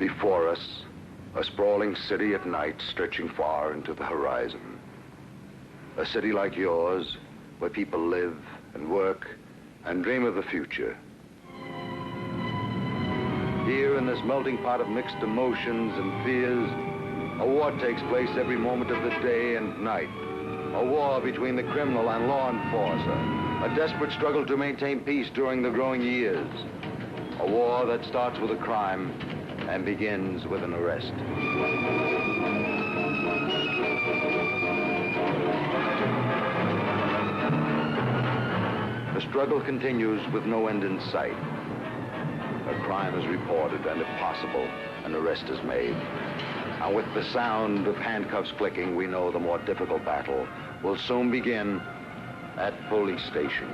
Before us, a sprawling city at night stretching far into the horizon. A city like yours, where people live and work and dream of the future. Here in this melting pot of mixed emotions and fears, a war takes place every moment of the day and night. A war between the criminal and law enforcer. A desperate struggle to maintain peace during the growing years. A war that starts with a crime and begins with an arrest. The struggle continues with no end in sight. A crime is reported, and if possible, an arrest is made. And with the sound of handcuffs clicking, we know the more difficult battle will soon begin at police station.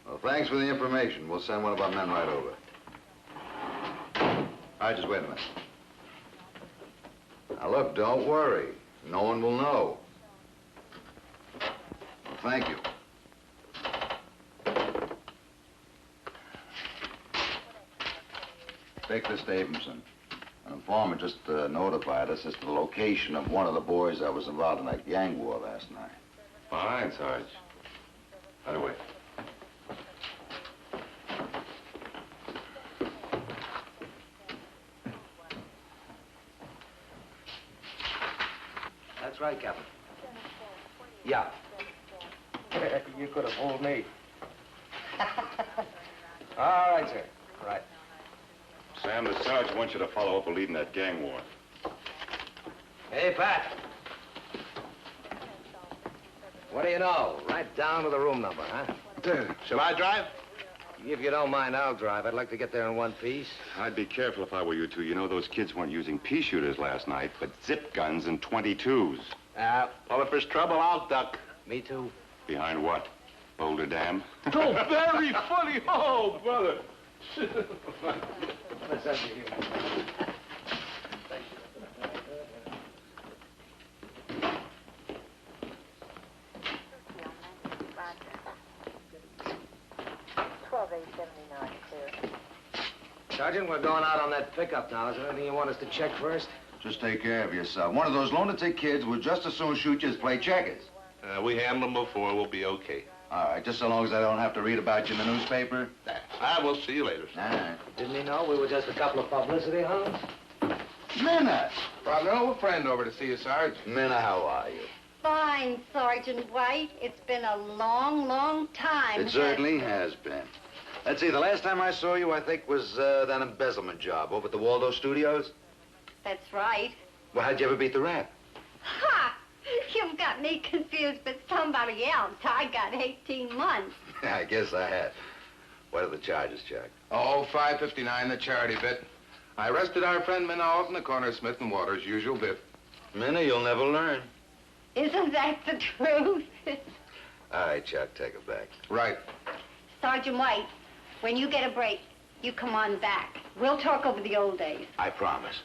Well, thanks for the information. We'll send one of our men right over. All right, just wait a minute. Now, look, don't worry. No one will know. Well, thank you. Take this to Abramson. An informant just notified us as to the location of one of the boys that was involved in that gang war last night. Fine, Sarge. Right away. That's right, Captain. Yeah. You could have fooled me. All right, sir. Right. Sam, the Sarge wants you to follow up a lead in that gang war. Hey, Pat. What do you know? Right down to the room number, huh? Shall I drive? If you don't mind, I'll drive. I'd like to get there in one piece. I'd be careful if I were you two. You know, those kids weren't using pea shooters last night, but zip guns and 22s. Well, if there's trouble, I'll duck. Me too. Behind what? Boulder Dam? Oh, very funny. Oh, brother. What's up with you? Sergeant, we're going out on that pickup now. Is there anything you want us to check first? Just take care of yourself. One of those lunatic kids would just as soon shoot you as play checkers. We handled them before. We'll be okay. All right, just so long as I don't have to read about you in the newspaper. I will see you later. All right. Didn't he know we were just a couple of publicity hounds? Minna! Brought an old friend over to see you, Sarge. Minna, how are you? Fine, Sergeant White. It's been a long, long time. It certainly has been. Let's see, the last time I saw you, I think, was that embezzlement job over at the Waldo Studios. That's right. Well, how'd you ever beat the rap? Ha! You've got me confused with somebody else. I got 18 months. I guess I had. What are the charges, Chuck? Oh, 559, the charity bit. I arrested our friend Minna out in the corner of Smith and Waters, usual bit. Minna, you'll never learn. Isn't that the truth? All right, Chuck, take it back. Right. Sergeant White, when you get a break, you come on back. We'll talk over the old days. I promise.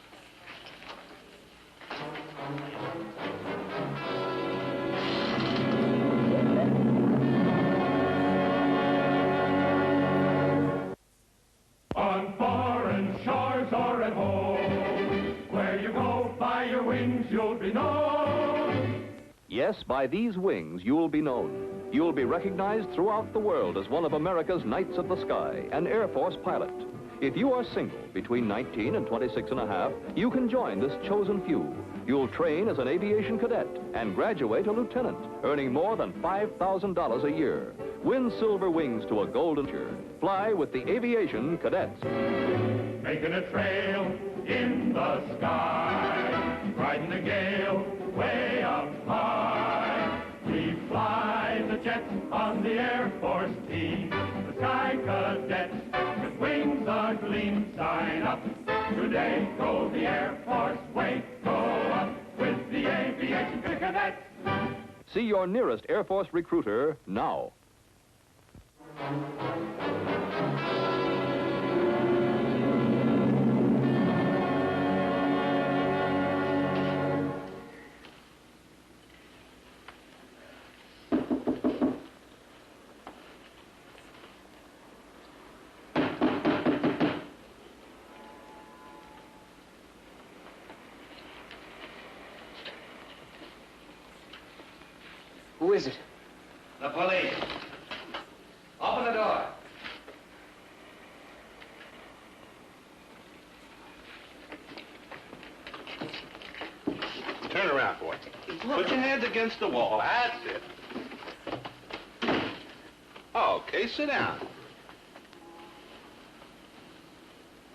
On foreign shores or at home, where you go by your wings, you'll be known. Yes, by these wings, you'll be known. You'll be recognized throughout the world as one of America's Knights of the Sky, an Air Force pilot. If you are single, between 19 and 26 and a half, you can join this chosen few. You'll train as an aviation cadet and graduate a lieutenant, earning more than $5,000 a year. Win silver wings to a golden future. Fly with the aviation cadets. Making a trail in the sky, riding the gale way up high. We fly the jets on the Air Force team, the Sky Cadets with wings a-gleam. Sign up today, go the Air Force way, go up with the aviation cadets. See your nearest Air Force recruiter now. is it? The police. Open the door. Turn around, boy. Put your hands against the wall. That's it. Okay, sit down.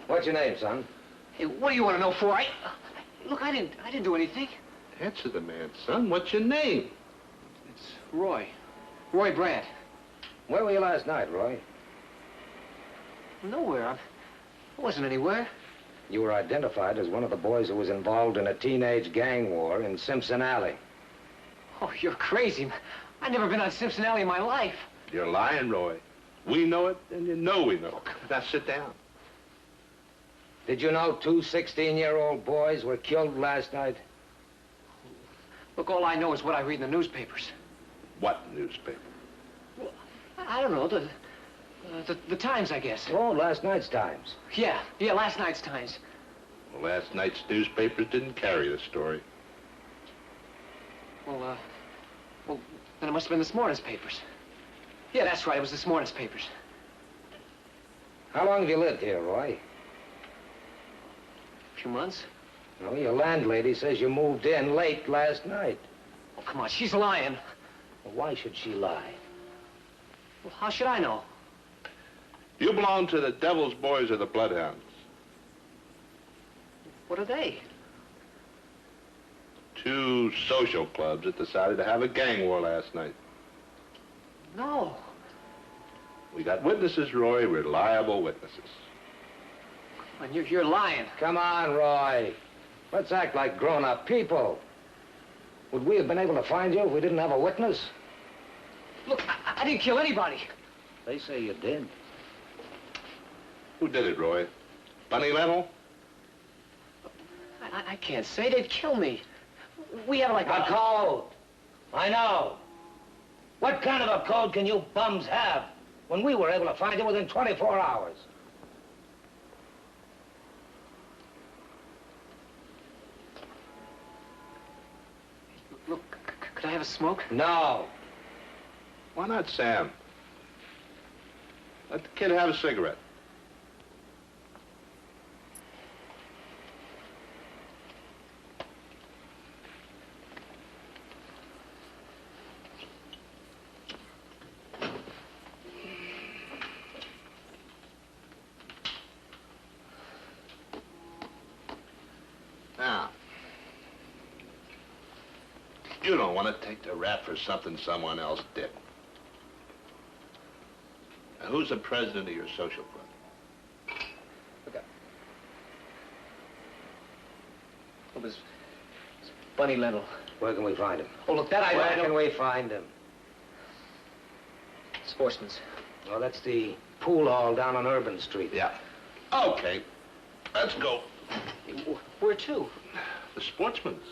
What's your name, son? Hey, what do you want to know for? Look, I didn't do anything. Answer the man, son. What's your name? It's Roy. Roy Brandt. Where were you last night, Roy? Nowhere. I wasn't anywhere. You were identified as one of the boys who was involved in a teenage gang war in Simpson Alley. Oh, you're crazy. I've never been on Simpson Alley in my life. You're lying, Roy. We know it, and you know we know. Now sit down. Did you know 2 16-year-old boys were killed last night? Look, all I know is what I read in the newspapers. What newspaper? Well, I don't know. The Times, I guess. Oh, last night's Times. Yeah, last night's Times. Well, last night's newspapers didn't carry the story. Well, then it must have been this morning's papers. Yeah, that's right. It was this morning's papers. How long have you lived here, Roy? A few months. Well, your landlady says you moved in late last night. Oh, come on. She's lying. Well, why should she lie? Well, how should I know? You belong to the Devil's Boys or the Bloodhounds. What are they? 2 social clubs that decided to have a gang war last night. No. We got witnesses, Roy, reliable witnesses. And you're lying. Come on, Roy. Let's act like grown-up people. Would we have been able to find you if we didn't have a witness? Look, I didn't kill anybody. They say you did. Who did it, Roy? Bunny Lennon? I can't say. They'd kill me. We have like A code. I know. What kind of a code can you bums have when we were able to find you within 24 hours? Look, could I have a smoke? No. Why not, Sam? Let the kid have a cigarette. Now, you don't want to take the rap for something someone else did. Now, who's the president of your social club? Look, it was Bunny Lennon. Where can we find him? Oh, look, that Where can we find him? Sportsman's. Well, that's the pool hall down on Urban Street. Yeah. Okay, let's go. Where to? The Sportsman's.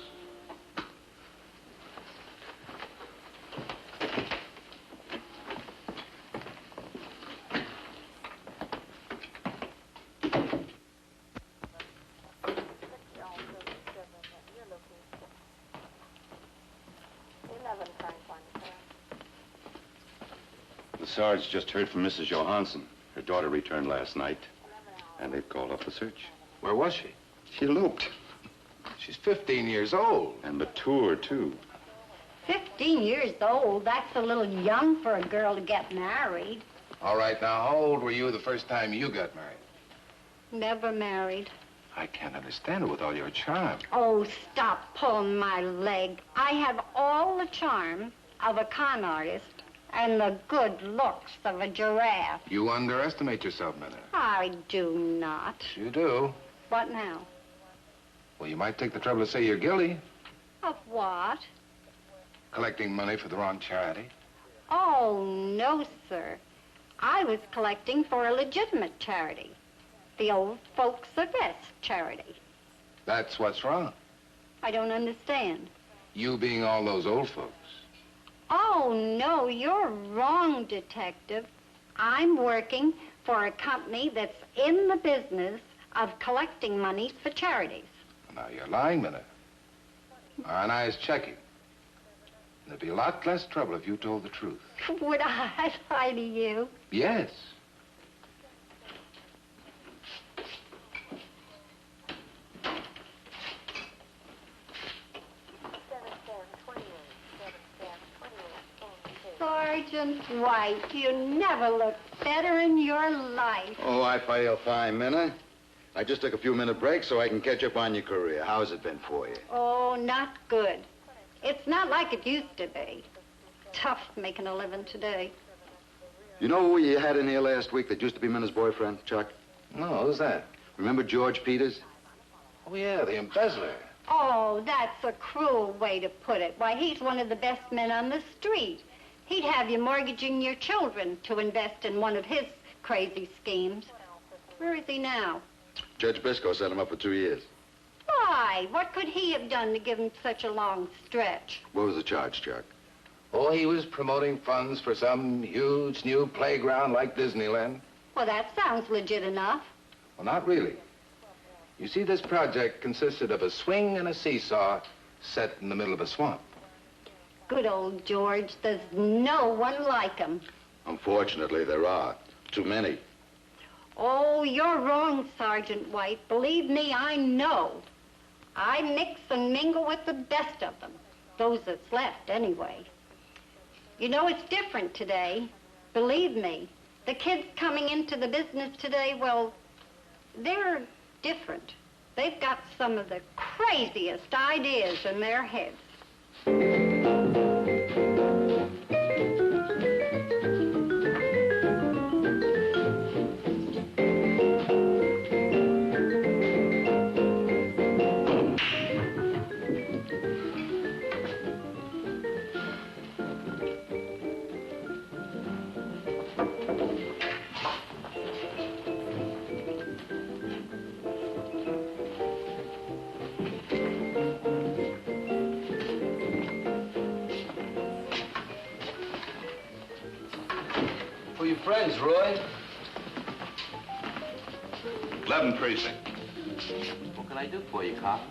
The Sarge just heard from Mrs. Johansson. Her daughter returned last night, and they've called off the search. Where was she? She eloped. She's 15 years old. And mature, too. 15 years old, that's a little young for a girl to get married. All right, now, how old were you the first time you got married? Never married. I can't understand it with all your charm. Oh, stop pulling my leg. I have all the charm of a con artist and the good looks of a giraffe. You underestimate yourself, Minna. I do not. You do. What now? Well, you might take the trouble to say you're guilty. Of what? Collecting money for the wrong charity. Oh, no, sir. I was collecting for a legitimate charity. The Old Folks the Best charity. That's what's wrong. I don't understand. You being all those old folks. Oh, no, you're wrong, Detective. I'm working for a company that's in the business of collecting money for charities. Now, you're lying, Minna. Our eyes checking. There'd be a lot less trouble if you told the truth. Would I lie to you? Yes. Sergeant White, you never looked better in your life. Oh, I feel fine, Minna. I just took a few minute break so I can catch up on your career. How's it been for you? Oh, not good. It's not like it used to be. Tough making a living today. You know who you had in here last week that used to be Minna's boyfriend, Chuck? No, who's that? Remember George Peters? Oh, yeah, the embezzler. Oh, that's a cruel way to put it. Why, he's one of the best men on the street. He'd have you mortgaging your children to invest in one of his crazy schemes. Where is he now? Judge Biscoe set him up for 2 years. Why? What could he have done to give him such a long stretch? What was the charge, Chuck? Oh, he was promoting funds for some huge new playground like Disneyland. Well, that sounds legit enough. Well, not really. You see, this project consisted of a swing and a seesaw set in the middle of a swamp. Good old George. There's no one like him. Unfortunately, there are. Too many. Oh, you're wrong, Sergeant White. Believe me, I know. I mix and mingle with the best of them. Those that's left, anyway. You know, it's different today. Believe me. The kids coming into the business today, well, they're different. They've got some of the craziest ideas in their heads. Who are your friends, Roy? 11 precinct. What can I do for you, cop?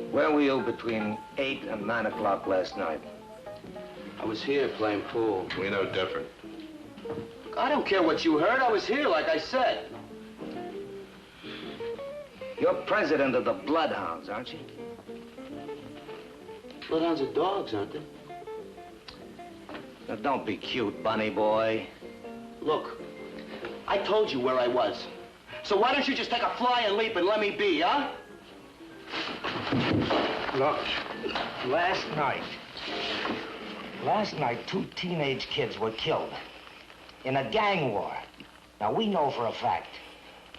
Where were you between 8 and 9 o'clock last night? I was here playing pool. We know different. I don't care what you heard. I was here, like I said. You're president of the Bloodhounds, aren't you? Bloodhounds are dogs, aren't they? Now, don't be cute, bunny boy. Look, I told you where I was. So why don't you just take a flying leap and let me be, huh? Look, last night, 2 teenage kids were killed in a gang war. Now, we know for a fact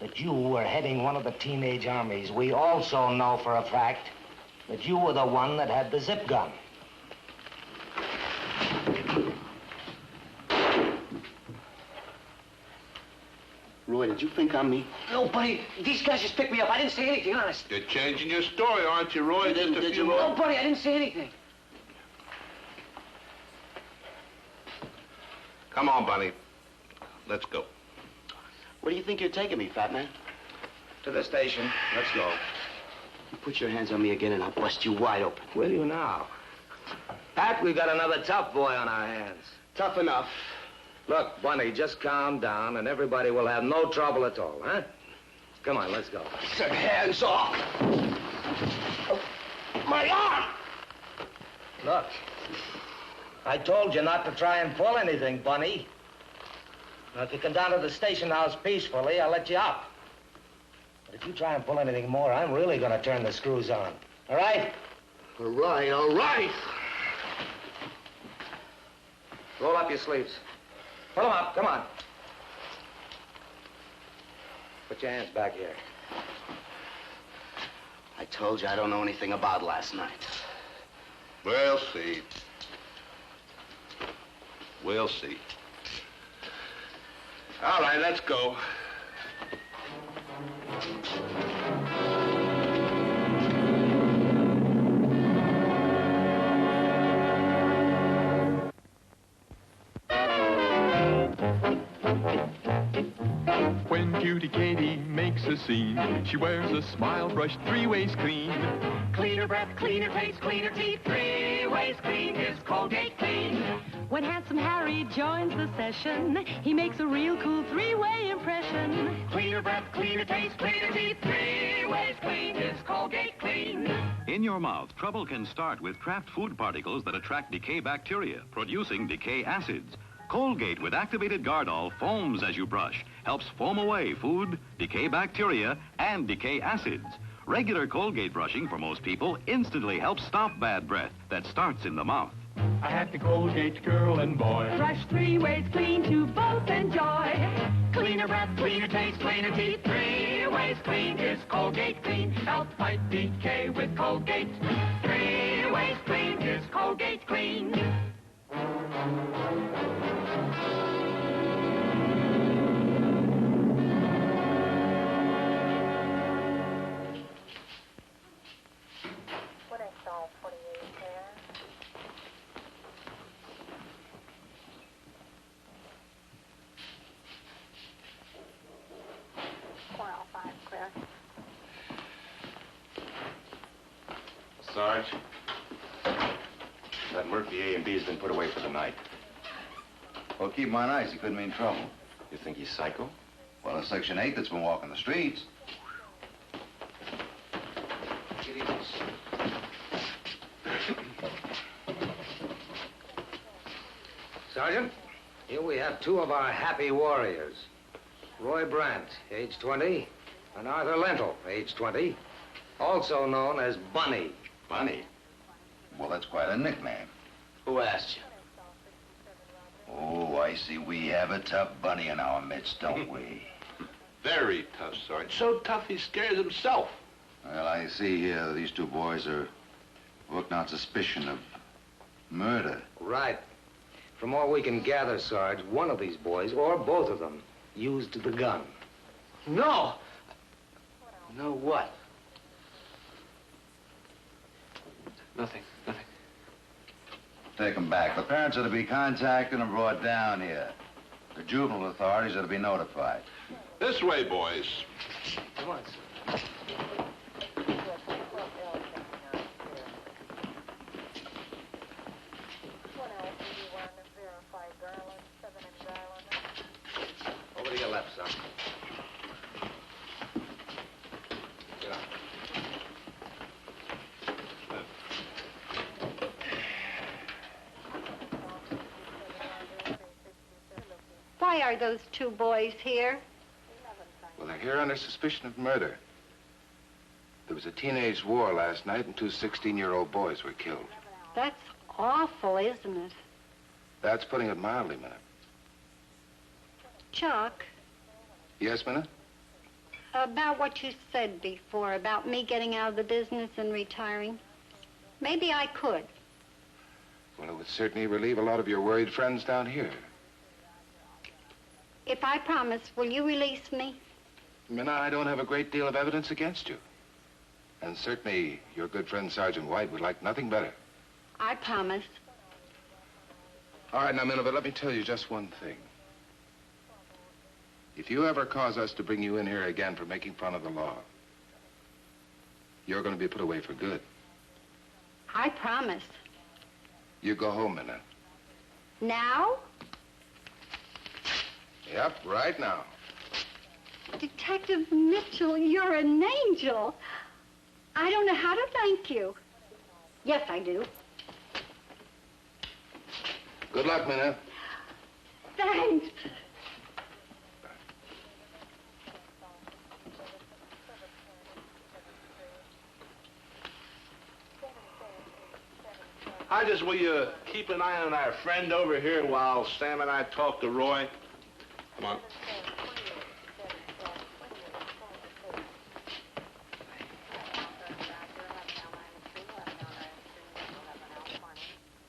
that you were heading one of the teenage armies. We also know for a fact that you were the one that had the zip gun. Roy, did you think I'm me? No, buddy, these guys just picked me up. I didn't say anything, honest. You're changing your story, aren't you, Roy? Did you, Roy? No, buddy, I didn't say anything. Come on, Bunny. Let's go. Where do you think you're taking me, fat man? To the station. Let's go. You put your hands on me again and I'll bust you wide open. Will you now? Pat, we've got another tough boy on our hands. Tough enough. Look, Bunny, just calm down and everybody will have no trouble at all, huh? Come on, let's go. Get hands off! My arm! Look, I told you not to try and pull anything, Bunny. Now, if you come down to the station house peacefully, I'll let you up. But if you try and pull anything more, I'm really going to turn the screws on. All right? All right, all right. Roll up your sleeves. Pull them up, come on. Put your hands back here. I told you I don't know anything about last night. We'll see. We'll see. All right, let's go. When you Cutie Katie makes a scene. She wears a smile brushed 3 ways clean. Cleaner breath, cleaner taste, cleaner teeth. 3 ways clean is Colgate Clean. When handsome Harry joins the session, he makes a real cool 3-way impression. Cleaner breath, cleaner taste, cleaner teeth. 3 ways clean is Colgate Clean. In your mouth, trouble can start with trapped food particles that attract decay bacteria, producing decay acids. Colgate with activated Gardol foams as you brush, helps foam away food, decay bacteria, and decay acids. Regular Colgate brushing for most people instantly helps stop bad breath that starts in the mouth. I had the Colgate girl and boy. Brush 3 ways clean to both enjoy. Cleaner breath, cleaner taste, cleaner teeth. 3 ways clean is Colgate Clean. Help fight decay with Colgate. 3 ways clean is Colgate Clean. Sarge, that Murphy A and B has been put away for the night. Well, keep him on ice. He could mean trouble. You think he's psycho? Well, a Section 8 that's been walking the streets. Sergeant, here we have 2 of our happy warriors. Roy Brandt, age 20, and Arthur Lentil, age 20, also known as Bunny. Bunny? Well, that's quite a nickname. Who asked you? Oh, I see we have a tough bunny in our midst, don't we? Very tough, Sergeant. So tough he scares himself. Well, I see here that these 2 boys are working on suspicion of murder. Right. From all we can gather, Sarge, one of these boys, or both of them, used the gun. No! No what? Nothing. Take them back. The parents are to be contacted and brought down here. The juvenile authorities are to be notified. This way, boys. Come on, sir. Over to your left, son. Get on. Why are those 2 boys here? Well, they're here under suspicion of murder. There was a teenage war last night and 2 16-year-old boys were killed. That's awful, isn't it? That's putting it mildly, Minna. Chuck, Yes, Minna? about what you said before about me getting out of the business and retiring, maybe I could. Well, it would certainly relieve a lot of your worried friends down here. If I promise, will you release me? Minna, I don't have a great deal of evidence against you. And certainly your good friend Sergeant White would like nothing better. I promise. All right, now, Minna, but let me tell you just one thing. If you ever cause us to bring you in here again for making fun of the law, you're going to be put away for good. I promise. You go home, Minna. Now? Yep, right now. Detective Mitchell, you're an angel. I don't know how to thank you. Yes, I do. Good luck, Minna. Thanks. Will you keep an eye on our friend over here while Sam and I talk to Roy? Come on.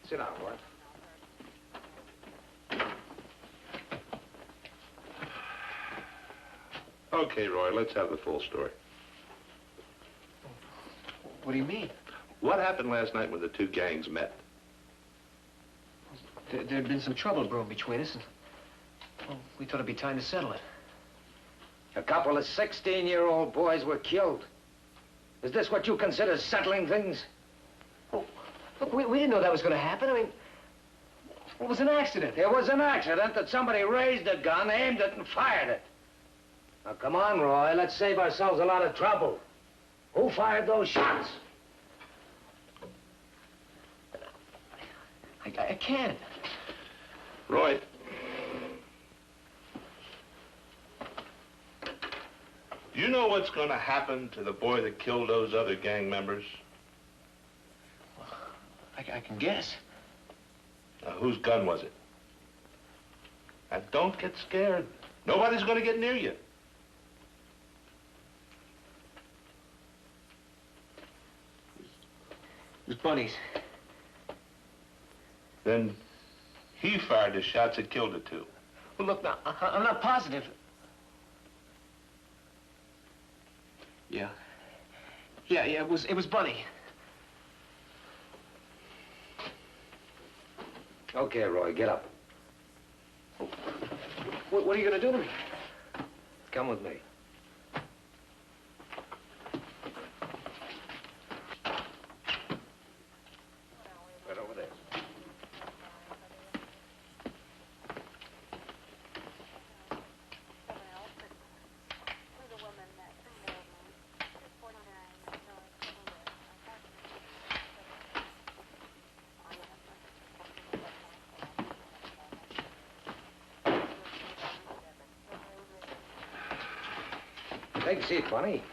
Sit down, Roy. Okay, Roy, let's have the full story. What do you mean? What happened last night when the 2 gangs met? There'd been some trouble brewing between us, and well, we thought it'd be time to settle it. A couple of 16-year-old boys were killed. Is this what you consider settling things? Oh, look, we didn't know that was going to happen. I mean, it was an accident. It was an accident that somebody raised a gun, aimed it, and fired it. Now, come on, Roy. Let's save ourselves a lot of trouble. Who fired those shots? I can't. Roy. Do you know what's going to happen to the boy that killed those other gang members? I can guess. Now, whose gun was it? And don't get scared. Nobody's going to get near you. It was Bunny's. Then he fired the shots that killed the two. Well, look, now, I'm not positive. Yeah. Yeah, it was Bunny. Okay, Roy, get up. What are you going to do to me? Come with me. Right over there. Take a seat, Bunny.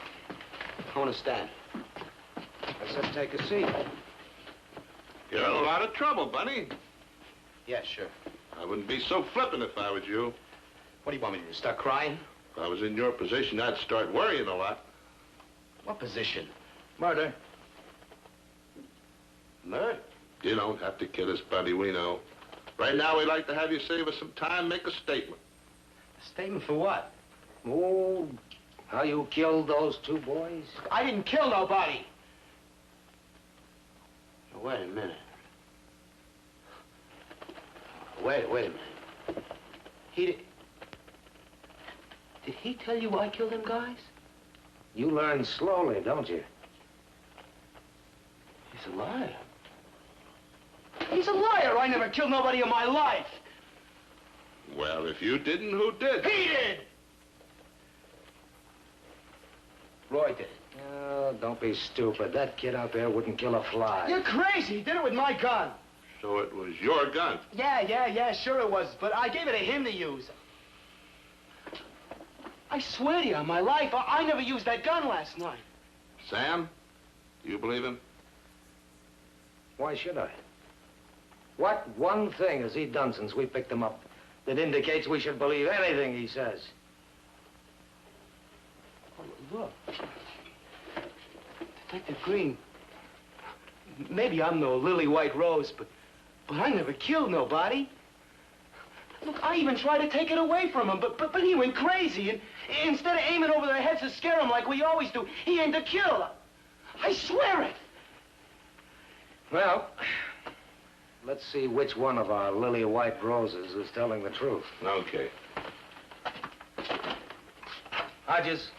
I want to stand. I said take a seat. You're in a lot of trouble, Bunny. Yeah, sure. I wouldn't be so flippant if I was you. What do you want me to do, start crying? If I was in your position, I'd start worrying a lot. What position? Murder. Murder? You don't have to kid us, Buddy, we know. Right now, we'd like to have you save us some time, make a statement. A statement for what? Oh, how you killed those two boys? I didn't kill nobody. Wait a minute. Wait a minute. Did he tell you I killed them guys? You learn slowly, don't you? He's a liar. He's a liar. I never killed nobody in my life. Well, if you didn't, who did? He did! Roy did. Oh, don't be stupid. That kid out there wouldn't kill a fly. You're crazy. He did it with my gun. So it was your gun? Yeah, sure it was. But I gave it to him to use. I swear to you on my life, I never used that gun last night. Sam, do you believe him? Why should I? What one thing has he done since we picked him up that indicates we should believe anything he says? Oh, look. Detective Green, maybe I'm no lily white rose, but I never killed nobody. Look, I even tried to take it away from him, but he went crazy, and instead of aiming over their heads to scare them like we always do, he aimed to kill. I swear it. Well, let's see which one of our lily white roses is telling the truth. Okay. Hodges,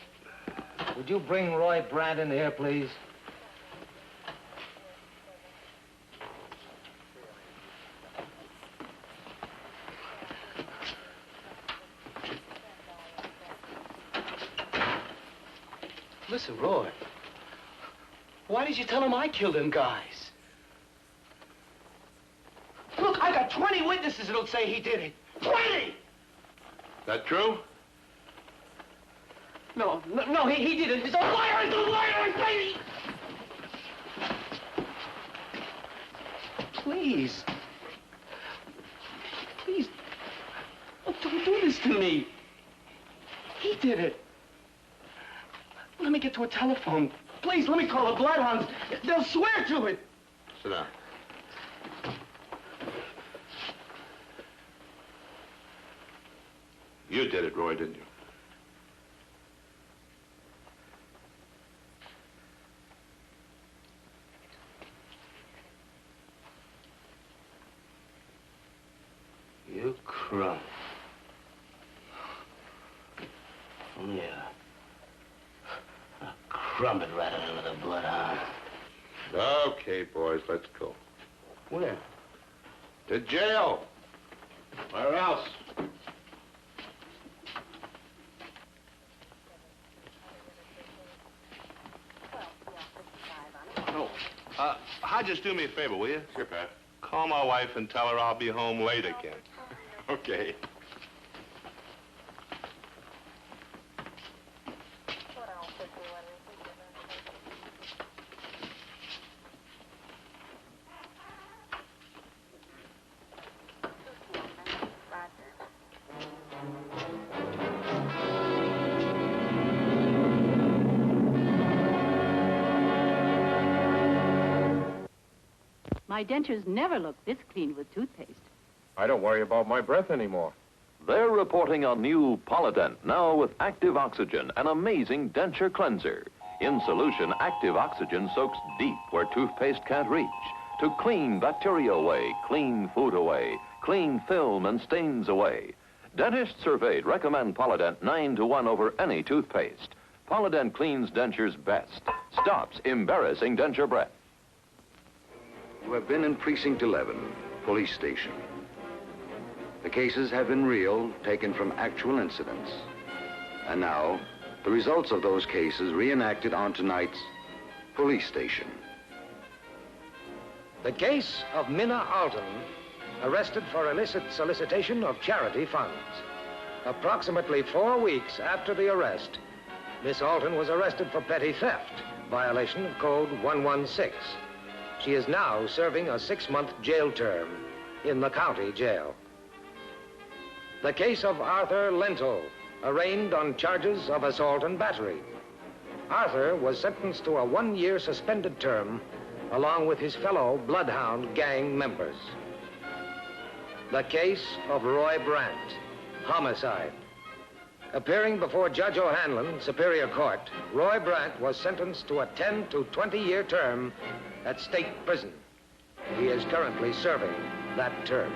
would you bring Roy Brandt in here, please? Listen, Roy, why did you tell him I killed them guys? Look, I got 20 witnesses that'll say he did it. 20! That true? No, he did it. He's a liar! He's a liar! Baby! Please. Please. Don't do this to me. He did it. Let me get to a telephone. Please, let me call the bloodhounds. They'll swear to it. Sit down. You did it, Roy, didn't you? You crumb. Yeah. A crumpet rattling under the bloodhound. Okay, boys, let's go. Where? To jail. Where else? How'd just do me a favor, will you? Sure, Pat. Call my wife and tell her I'll be home late again. Okay. My dentures never look this clean with toothpaste. I don't worry about my breath anymore. They're reporting on new Polydent, now with active oxygen, an amazing denture cleanser. In solution, active oxygen soaks deep where toothpaste can't reach to clean bacteria away, clean food away, clean film and stains away. Dentists surveyed recommend Polydent 9-to-1 over any toothpaste. Polydent cleans dentures best, stops embarrassing denture breath. You have been in Precinct 11, police station. The cases have been real, taken from actual incidents. And now, the results of those cases reenacted on tonight's police station. The case of Minna Alton, arrested for illicit solicitation of charity funds. Approximately 4 weeks after the arrest, Miss Alton was arrested for petty theft, violation of Code 116. She is now serving a 6-month jail term in the county jail. The case of Arthur Lentil, arraigned on charges of assault and battery. Arthur was sentenced to a 1-year suspended term along with his fellow Bloodhound gang members. The case of Roy Brandt, homicide. Appearing before Judge O'Hanlon, Superior Court, Roy Brandt was sentenced to a 10 to 20-year term at state prison. He is currently serving that term.